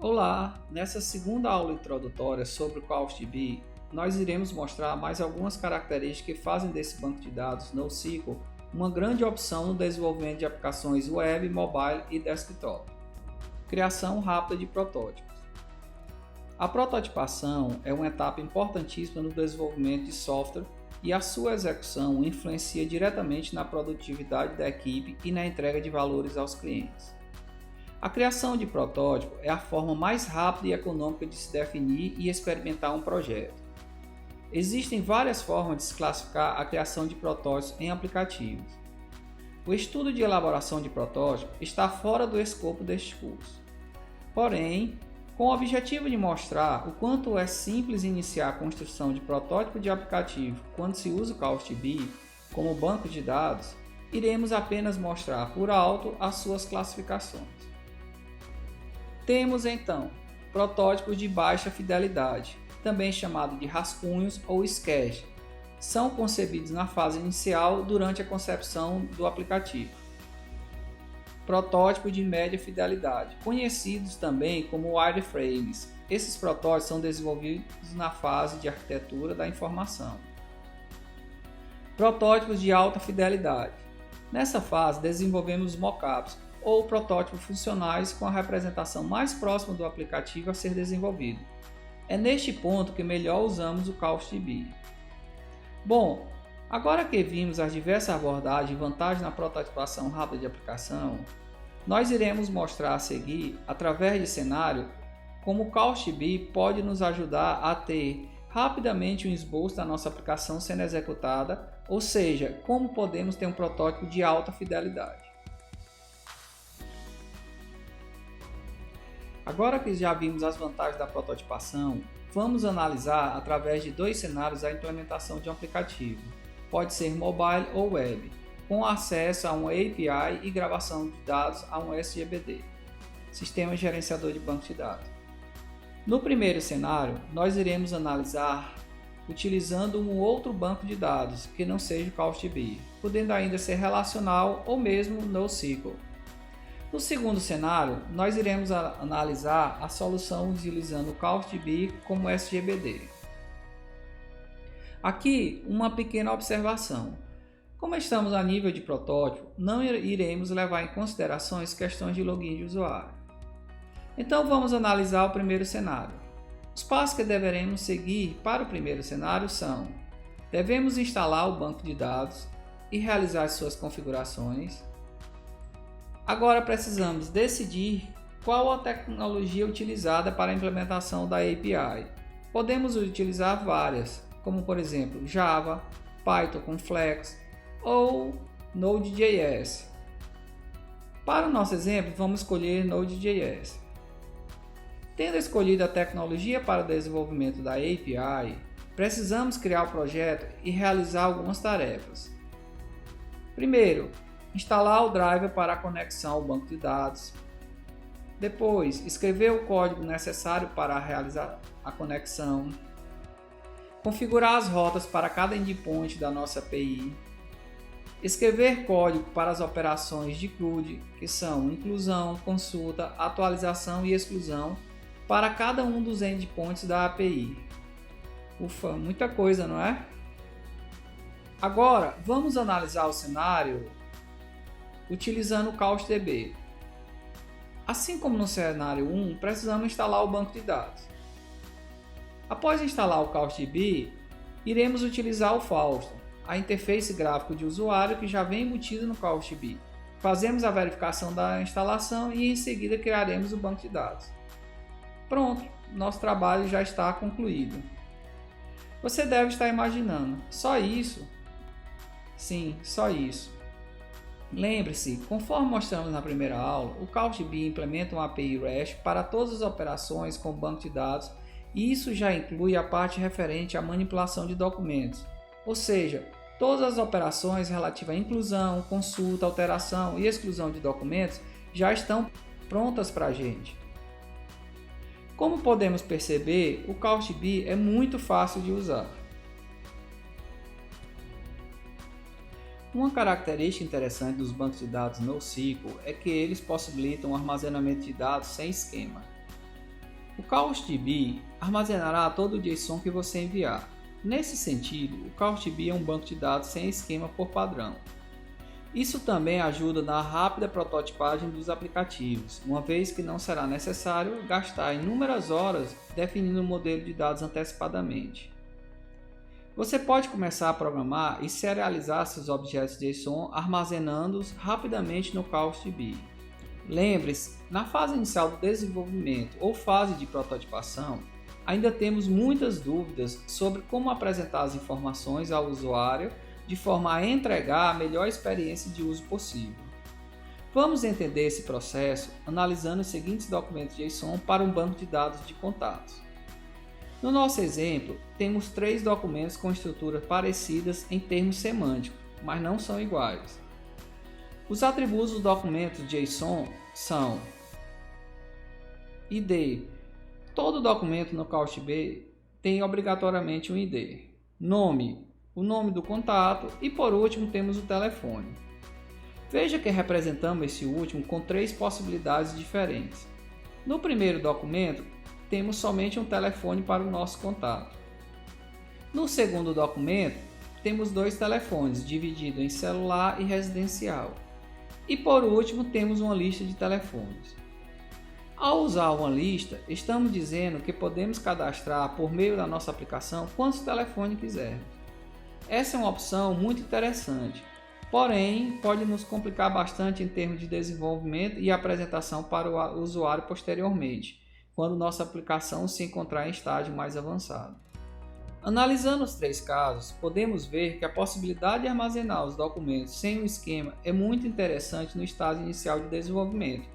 Olá! Nessa segunda aula introdutória sobre o CausDB, nós iremos mostrar mais algumas características que fazem desse banco de dados NoSQL uma grande opção no desenvolvimento de aplicações web, mobile e desktop. Criação rápida de protótipos. A prototipação é uma etapa importantíssima no desenvolvimento de software e a sua execução influencia diretamente na produtividade da equipe e na entrega de valores aos clientes. A criação de protótipo é a forma mais rápida e econômica de se definir e experimentar um projeto. Existem várias formas de se classificar a criação de protótipos em aplicativos. O estudo de elaboração de protótipo está fora do escopo deste curso. Porém, com o objetivo de mostrar o quanto é simples iniciar a construção de protótipo de aplicativo quando se usa o CausDB como banco de dados, iremos apenas mostrar por alto as suas classificações. Temos então protótipos de baixa fidelidade, também chamado de rascunhos ou sketch. São concebidos na fase inicial durante a concepção do aplicativo. Protótipos de média fidelidade, conhecidos também como wireframes. Esses protótipos são desenvolvidos na fase de arquitetura da informação. Protótipos de alta fidelidade. Nessa fase desenvolvemos mockups, ou protótipos funcionais com a representação mais próxima do aplicativo a ser desenvolvido. É neste ponto que melhor usamos o CausDB. Bom, agora que vimos as diversas abordagens e vantagens na prototipação rápida de aplicação, nós iremos mostrar a seguir, através de cenário, como o CausDB pode nos ajudar a ter rapidamente um esboço da nossa aplicação sendo executada, ou seja, como podemos ter um protótipo de alta fidelidade. Agora que já vimos as vantagens da prototipação, vamos analisar através de dois cenários a implementação de um aplicativo. Pode ser mobile ou web, com acesso a uma API e gravação de dados a um SGBD, Sistema Gerenciador de Banco de Dados. No primeiro cenário, nós iremos analisar utilizando um outro banco de dados que não seja o CausDB, podendo ainda ser relacional ou mesmo NoSQL. No segundo cenário, nós iremos analisar a solução utilizando o CausDB como SGBD. Aqui, uma pequena observação. Como estamos a nível de protótipo, não iremos levar em consideração questões de login de usuário. Então vamos analisar o primeiro cenário. Os passos que deveremos seguir para o primeiro cenário são: devemos instalar o banco de dados e realizar suas configurações. Agora precisamos decidir qual a tecnologia utilizada para a implementação da API. Podemos utilizar várias, como por exemplo Java, Python com Flex ou Node.js. Para o nosso exemplo, vamos escolher Node.js. Tendo escolhido a tecnologia para o desenvolvimento da API, precisamos criar o projeto e realizar algumas tarefas. Primeiro, instalar o driver para a conexão ao banco de dados. Depois, escrever o código necessário para realizar a conexão. Configurar as rotas para cada endpoint da nossa API. Escrever código para as operações de CRUD, que são inclusão, consulta, atualização e exclusão, para cada um dos endpoints da API. Ufa, muita coisa, não é? Agora, vamos analisar o cenário utilizando o CausDB. Assim como no cenário 1, precisamos instalar o banco de dados. Após instalar o CausDB, iremos utilizar o Fausto, a interface gráfica de usuário que já vem embutida no CausDB. Fazemos a verificação da instalação e em seguida criaremos o banco de dados. Pronto, nosso trabalho já está concluído. Você deve estar imaginando, só isso? Sim, só isso. Lembre-se, conforme mostramos na primeira aula, o CausDB implementa uma API REST para todas as operações com banco de dados e isso já inclui a parte referente à manipulação de documentos, ou seja, todas as operações relativas à inclusão, consulta, alteração e exclusão de documentos já estão prontas para a gente. Como podemos perceber, o CausDB é muito fácil de usar. Uma característica interessante dos bancos de dados NoSQL é que eles possibilitam o armazenamento de dados sem esquema. O CouchDB armazenará todo o JSON que você enviar. Nesse sentido, o CouchDB é um banco de dados sem esquema por padrão. Isso também ajuda na rápida prototipagem dos aplicativos, uma vez que não será necessário gastar inúmeras horas definindo o modelo de dados antecipadamente. Você pode começar a programar e serializar seus objetos JSON armazenando-os rapidamente no CouchDB. Lembre-se, na fase inicial do desenvolvimento ou fase de prototipação, ainda temos muitas dúvidas sobre como apresentar as informações ao usuário de forma a entregar a melhor experiência de uso possível. Vamos entender esse processo analisando os seguintes documentos JSON para um banco de dados de contatos. No nosso exemplo, temos 3 documentos com estruturas parecidas em termos semânticos, mas não são iguais. Os atributos dos documentos JSON são ID. Todo documento no CouchDB tem obrigatoriamente um ID. Nome, o nome do contato e por último temos o telefone. Veja que representamos esse último com 3 possibilidades diferentes. No primeiro documento, temos somente um telefone para o nosso contato. No segundo documento, temos 2 telefones divididos em celular e residencial. E por último, temos uma lista de telefones. Ao usar uma lista, estamos dizendo que podemos cadastrar por meio da nossa aplicação quantos telefones quisermos. Essa é uma opção muito interessante, porém pode nos complicar bastante em termos de desenvolvimento e apresentação para o usuário posteriormente, quando nossa aplicação se encontrar em estágio mais avançado. Analisando os 3 casos, podemos ver que a possibilidade de armazenar os documentos sem um esquema é muito interessante no estágio inicial de desenvolvimento,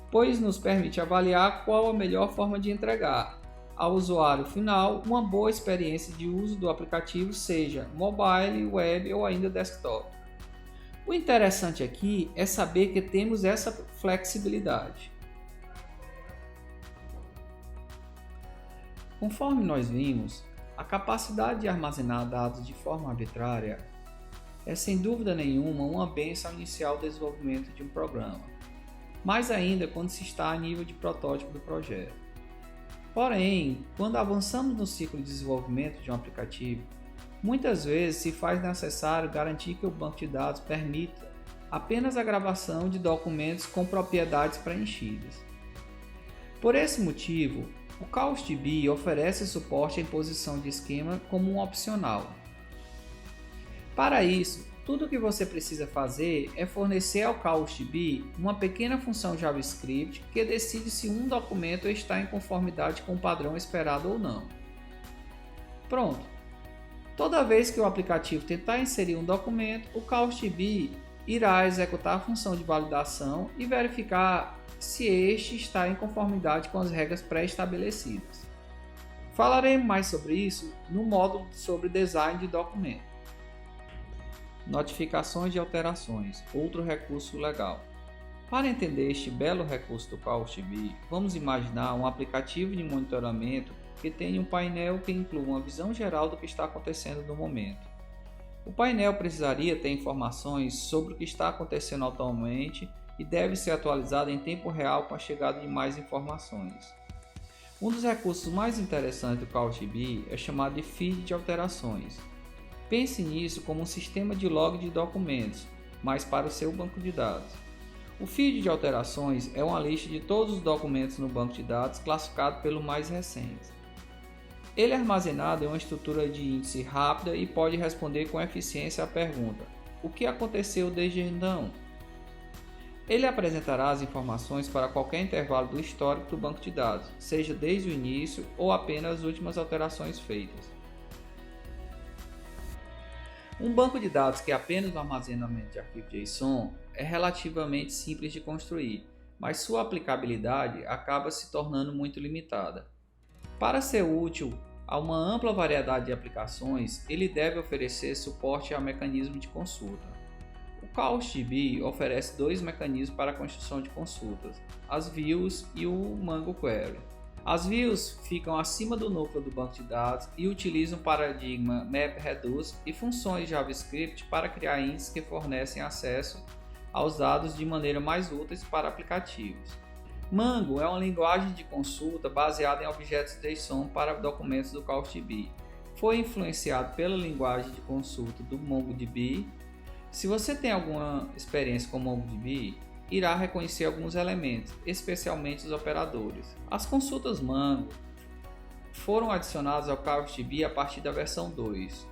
pois nos permite avaliar qual a melhor forma de entregar ao usuário final uma boa experiência de uso do aplicativo, seja mobile, web ou ainda desktop. O interessante aqui é saber que temos essa flexibilidade. Conforme nós vimos, a capacidade de armazenar dados de forma arbitrária é sem dúvida nenhuma uma bênção inicial do desenvolvimento de um programa, mais ainda quando se está a nível de protótipo do projeto. Porém, quando avançamos no ciclo de desenvolvimento de um aplicativo, muitas vezes se faz necessário garantir que o banco de dados permita apenas a gravação de documentos com propriedades preenchidas. Por esse motivo, o CouchDB oferece suporte à imposição de esquema como um opcional. Para isso, tudo o que você precisa fazer é fornecer ao CouchDB uma pequena função JavaScript que decide se um documento está em conformidade com o padrão esperado ou não. Pronto! Toda vez que o aplicativo tentar inserir um documento, o CouchDB irá executar a função de validação e verificar se este está em conformidade com as regras pré-estabelecidas. Falaremos mais sobre isso no módulo sobre design de documento. Notificações de alterações, outro recurso legal. Para entender este belo recurso do CouchDB, vamos imaginar um aplicativo de monitoramento que tenha um painel que inclua uma visão geral do que está acontecendo no momento. O painel precisaria ter informações sobre o que está acontecendo atualmente e deve ser atualizado em tempo real com a chegada de mais informações. Um dos recursos mais interessantes do CouchDB é chamado de feed de alterações. Pense nisso como um sistema de log de documentos, mas para o seu banco de dados. O feed de alterações é uma lista de todos os documentos no banco de dados classificado pelo mais recente. Ele é armazenado em uma estrutura de índice rápida e pode responder com eficiência à pergunta: o que aconteceu desde então? Ele apresentará as informações para qualquer intervalo do histórico do banco de dados, seja desde o início ou apenas as últimas alterações feitas. Um banco de dados que é apenas o armazenamento de arquivos JSON é relativamente simples de construir, mas sua aplicabilidade acaba se tornando muito limitada. Para ser útil a uma ampla variedade de aplicações, ele deve oferecer suporte a mecanismos de consulta. O CouchDB oferece 2 mecanismos para a construção de consultas, as views e o Mongo Query. As views ficam acima do núcleo do banco de dados e utilizam o paradigma MapReduce e funções JavaScript para criar índices que fornecem acesso aos dados de maneira mais úteis para aplicativos. Mongo é uma linguagem de consulta baseada em objetos JSON para documentos do CautiDB. Foi influenciado pela linguagem de consulta do MongoDB. Se você tem alguma experiência com MongoDB, irá reconhecer alguns elementos, especialmente os operadores. As consultas Mongo foram adicionadas ao CautiDB a partir da versão 2.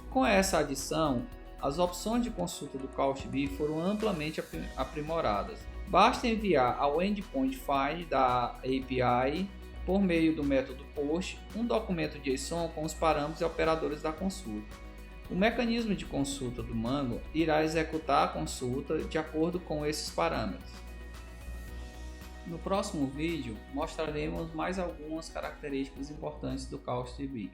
Com essa adição, as opções de consulta do CautiDB foram amplamente aprimoradas. Basta enviar ao endpoint find da API, por meio do método POST, um documento JSON com os parâmetros e operadores da consulta. O mecanismo de consulta do Mongo irá executar a consulta de acordo com esses parâmetros. No próximo vídeo, mostraremos mais algumas características importantes do CautiDB.